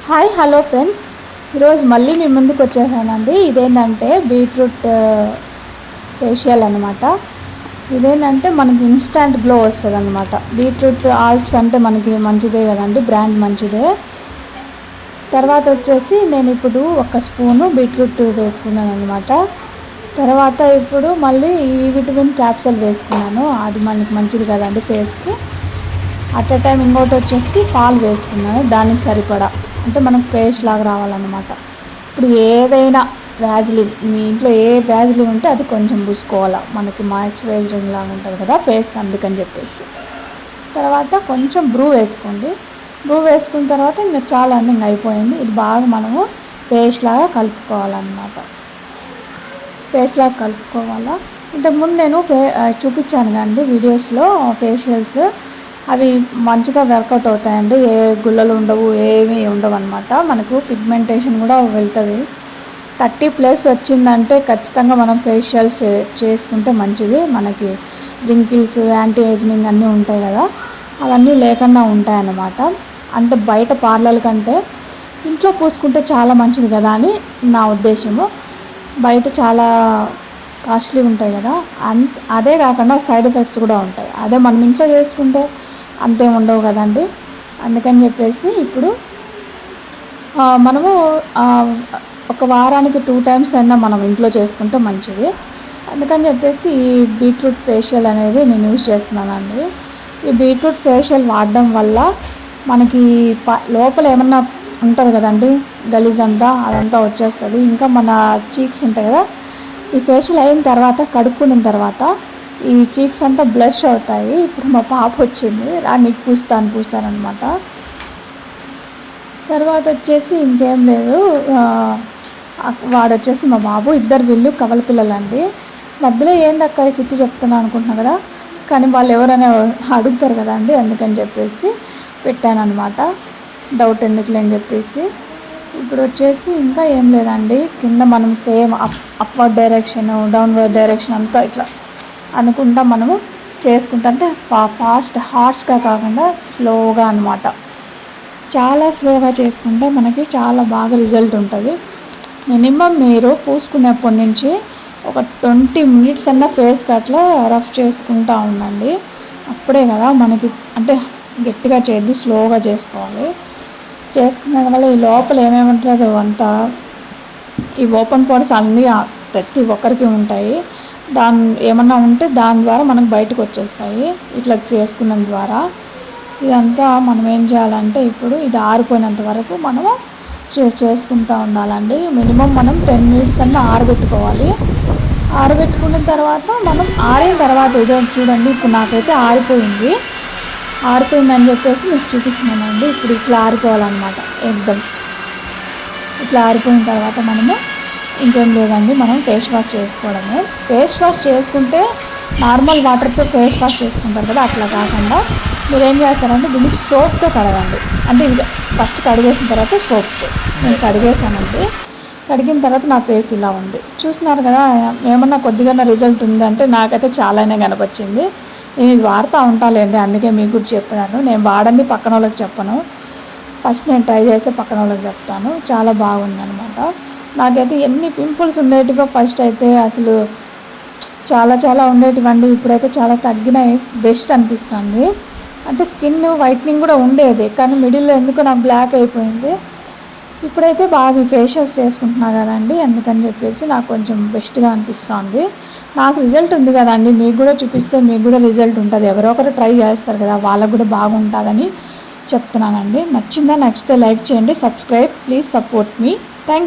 Hi hello friends, ఈరోజు మళ్ళీ మీ ముందుకు వచ్చేసానండి. ఇదేంటంటే బీట్రూట్ ఫేషియల్ అనమాట. ఇదేంటంటే మనకి ఇన్స్టాంట్ గ్లో వస్తుంది అనమాట. బీట్రూట్ ఆల్ప్స్ అంటే మనకి మంచిదే కదండి, బ్రాండ్ మంచిదే. తర్వాత వచ్చేసి నేను ఇప్పుడు 1 స్పూను బీట్రూట్ వేసుకున్నాను అనమాట. తర్వాత ఇప్పుడు మళ్ళీ ఈ విటమిన్ క్యాప్సూల్ వేసుకున్నాను. అది మనకి మంచిది కదండి ఫేస్కి. అట్ ఎ టైం ఇంకోటి వచ్చేసి పాలు వేసుకున్నాను, దానికి సరిపడా, అంటే మనకు పేస్ట్ లాగా రావాలన్నమాట. ఇప్పుడు ఏదైనా వ్యాజిలిన్, మీ ఇంట్లో ఏ వ్యాజిలిన్ ఉంటే అది కొంచెం పూసుకోవాలి, మనకి మాయిశ్చరైజింగ్ లాగా ఉంటుంది కదా ఫేస్, అందుకని చెప్పేసి. తర్వాత కొంచెం బ్రూ వేసుకోండి. బ్రూ వేసుకున్న తర్వాత ఇంకా చాలా అన్నీ ఇంకా అయిపోయింది. ఇది బాగా మనము పేస్ట్ లాగా కలుపుకోవాలన్నమాట. పేస్ట్ లాగా కలుపుకోవాలా. ఇంతకుముందు నేను చూపించాను కండి వీడియోస్లో ఫేషియల్స్, అవి మంచిగా వర్కౌట్ అవుతాయండి. ఏ గుల్లలు ఉండవు, ఏమీ ఉండవు అనమాట. మనకు పిగ్మెంటేషన్ కూడా వెళ్తుంది. 30+ వచ్చిందంటే ఖచ్చితంగా మనం ఫేషియల్స్ చేసుకుంటే మంచిది. మనకి రింకిల్స్, యాంటీ ఏజింగ్ అన్నీ ఉంటాయి కదా, అవన్నీ లేకుండా ఉంటాయన్నమాట. అంటే బయట పార్లర్ కంటే ఇంట్లో పూసుకుంటే చాలా మంచిది కదా అని నా ఉద్దేశము. బయట చాలా కాస్ట్లీ ఉంటాయి కదా, అదే కాకుండా సైడ్ ఎఫెక్ట్స్ కూడా ఉంటాయి. అదే మనం ఇంట్లో చేసుకుంటే అంతేం ఉండవు కదండి. అందుకని చెప్పేసి ఇప్పుడు మనము ఒక వారానికి 2 టైమ్స్ అయినా మనం ఇంట్లో చేసుకుంటే మంచిది. అందుకని చెప్పేసి ఈ బీట్రూట్ ఫేషియల్ అనేది నేను యూజ్ చేస్తున్నానండి. ఈ బీట్రూట్ ఫేషియల్ వాడడం వల్ల మనకి లోపల ఏమన్నా ఉంటుంది కదండి, గలీజ్ అంతా, అదంతా వచ్చేస్తుంది. ఇంకా మన చీక్స్ ఉంటాయి కదా, ఈ ఫేషియల్ అయిన తర్వాత కడుక్కున్న తర్వాత ఈ చీక్స్ అంతా బ్లష్ అవుతాయి. ఇప్పుడు మా పాప వచ్చింది, నీకు పూస్తానమాట. తర్వాత వచ్చేసి ఇంకేం లేదు, వాడు వచ్చేసి మా బాబు, ఇద్దరు వీళ్ళు కవల పిల్లలండి. మధ్యలో ఏందక్క చుట్టూ చెప్తున్నా అనుకుంటున్నా కదా, కానీ వాళ్ళు ఎవరైనా అడుగుతారు కదండి, అందుకని చెప్పేసి పెట్టానమాట. డౌట్ ఎందుకులే అని చెప్పేసి. ఇప్పుడు వచ్చేసి ఇంకా ఏం లేదండి, కింద మనం same upward direction, downward direction అంతా ఇట్లా అనుకుంటా మనము చేసుకుంటా, అంటే ఫాస్ట్ హార్ష్గా కాకుండా స్లోగా అనమాట. చాలా స్లోగా చేసుకుంటే మనకి చాలా బాగా రిజల్ట్ ఉంటుంది. మినిమం మీరు పూసుకునేప్పటి నుంచి ఒక 20 మినిట్స్ అన్న ఫేస్కి అట్లా రఫ్ చేసుకుంటూ ఉండండి. అప్పుడే కదా మనకి, అంటే గట్టిగా చేయద్దు, స్లోగా చేసుకోవాలి. చేసుకునే వల్ల ఈ లోపల ఏమేమి ఉంటుందో అంతా, ఈ ఓపెన్ పోర్స్ అన్నీ ప్రతి ఒక్కరికి ఉంటాయి. ఏమన్నా ఉంటే దాని ద్వారా మనకు బయటకు వచ్చేస్తాయి ఇట్లా చేసుకున్న ద్వారా. ఇదంతా మనం ఏం చేయాలంటే ఇప్పుడు ఇది ఆరిపోయినంత వరకు మనము చేసుకుంటూ ఉండాలండి. మినిమం మనం 10 మినిట్స్ అన్నా ఆరబెట్టుకోవాలి. ఆరబెట్టుకున్న తర్వాత మనం ఆరిన తర్వాత ఇదో చూడండి, ఇప్పుడు నాకైతే ఆరిపోయిందని చెప్పేసి మీకు చూపిస్తున్నానండి. ఇప్పుడు ఇట్లా ఆరిపోవాలన్నమాట, ఎగ్దమ్ ఇట్లా ఆరిపోయిన తర్వాత మనము ఇంకేం లేదండి, మనం ఫేస్ వాష్ చేసుకోవడమే. ఫేస్ వాష్ చేసుకుంటే నార్మల్ వాటర్తో ఫేస్ వాష్ చేసుకుంటారు కదా, అట్లా కాకుండా మీరు ఏం చేస్తారంటే దీన్ని సోప్తో కడగండి. అంటే ఇది ఫస్ట్ కడిగేసిన తర్వాత సోప్తో, నేను కడిగేసానండి. కడిగిన తర్వాత నా ఫేస్ ఇలా ఉంది, చూస్తున్నారు కదా. ఏమన్నా కొద్దిగా రిజల్ట్ ఉందంటే నాకైతే చాలానే కనపచ్చింది. నేను ఇది వాడుతూ ఉంటాలేండి, అందుకే మీకు కూడా చెప్పినాను. నేను వాడండి పక్కన వాళ్ళకి చెప్పను, ఫస్ట్ నేను ట్రై చేస్తే పక్కన వాళ్ళకి చెప్తాను. చాలా బాగుందనమాట. నాకైతే ఎన్ని పింపుల్స్ ఉండేటివో ఫస్ట్ అయితే, అసలు చాలా ఉండేటివండి. ఇప్పుడైతే చాలా తగ్గినాయి, బెస్ట్ అనిపిస్తుంది. అంటే స్కిన్ వైట్నింగ్ కూడా ఉండేది, కానీ మిడిల్లో ఎందుకు నాకు బ్లాక్ అయిపోయింది. ఇప్పుడైతే బాగా ఫేషియల్స్ చేసుకుంటున్నా కదండి, అందుకని చెప్పేసి నాకు కొంచెం బెస్ట్గా అనిపిస్తుంది. నాకు రిజల్ట్ ఉంది కదండి, మీకు కూడా చూపిస్తే మీకు కూడా రిజల్ట్ ఉంటుంది. ఎవరో ఒకరు ట్రై చేస్తారు కదా, వాళ్ళకు కూడా బాగుంటుందని చెప్తున్నానండి. నచ్చితే లైక్ చేయండి, subscribe, please support me. Thank